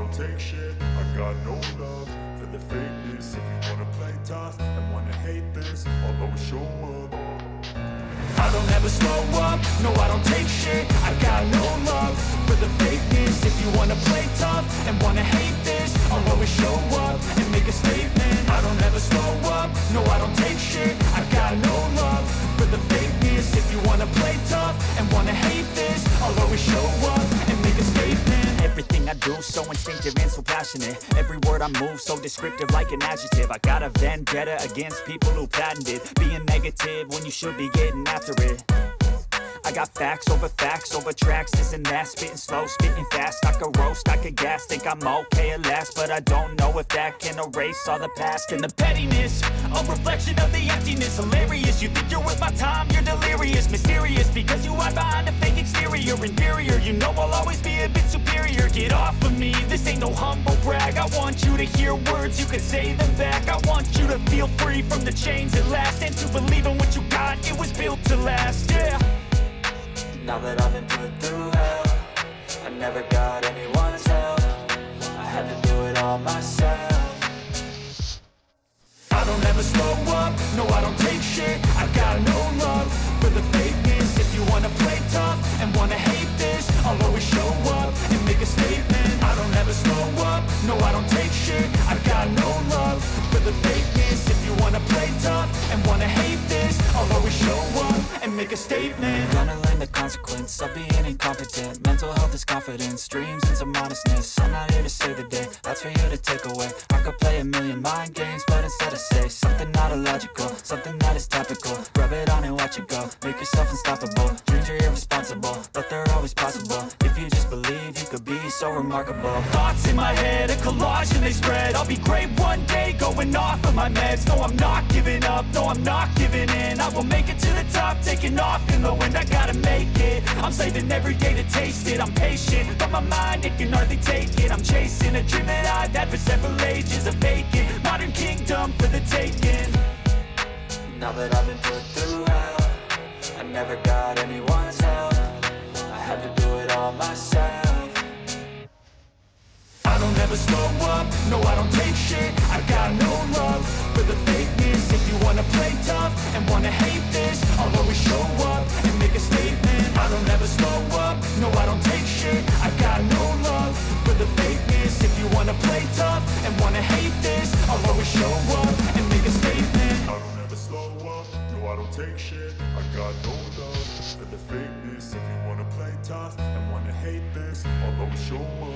don't take shit. I got no love for the fakeness. If you wanna play tough and wanna hate this, I'll always show up. I don't ever slow up, no I don't take shit. I got no love for the fakeness. If you wanna play tough and wanna hate this, I'll always show up and make a statement. I don't ever slow up, no I don't take shit. I got no love for the fakeness. If you wanna play tough and wanna hate this, I'll always show up and make a statement. Everything I do so instinctive and so passionate. Every word I move so descriptive like an adjective. I got a vendetta against people who patented being negative when you should be getting after it. I got facts over tracks, this and that. Spitting slow, spitting fast. I could roast, I could gas. Think I'm okay at last, but I don't know if that can erase all the past. And the pettiness, a reflection of the emptiness. Hilarious, you think you're worth my time, you're delirious. Mysterious, because you hide behind a fake exterior. Inferior, you know I'll always be a bit superior. Get off of me, this ain't no humble brag. I want you to hear words, you can say them back. I want you to feel free from the chains at last, and to believe in what you got, it was built to last, yeah. Now that I've been put through hell, I never got anyone's help. I had to do it all myself. I don't ever slow up, no I don't take shit. I got no love for the fakeness. If you wanna play tough and wanna hate this, I'll always show up and make a statement. I don't ever slow up, no I don't take shit. I got no love for the fakeness. If you wanna play tough and wanna hate this, I'll always show up and make a statement. Gonna learn the consequence of being incompetent. Mental health is confidence, dreams and some honestness. I'm not here to save the day, that's for you to take away. I could play a million mind games, but instead I say something not illogical, something that is topical. Rub it on and watch it go, make yourself unstoppable. Dreams are irresponsible, but they're always possible. If you just believe, you could be so remarkable. Thoughts in my head, a collage and they spread. I'll be great one day, going off of my meds. No, I'm not giving up, no, I'm not giving in. I will make it to the top, taking off in the wind. I gotta make it, I'm saving every day to taste it. I'm patient, but my mind, it can hardly take it. I'm chasing a dream that I've had for several ages. A vacant, modern kingdom for the taking. Now that I've been put through hell, I never got anyone's help. I had to do it all myself. I don't ever slow up, no I don't take shit. I got no love for the fakeness. If you wanna play tough and wanna hate this, I'll always show up and make a statement. I don't ever slow up, no I don't take shit. I got no love for the fakeness. If you wanna play tough and wanna hate this, I'll always show up and make a statement. I don't ever slow up, no I don't take shit. I got no love for the fakeness. If you wanna play tough and wanna hate this, I'll always show up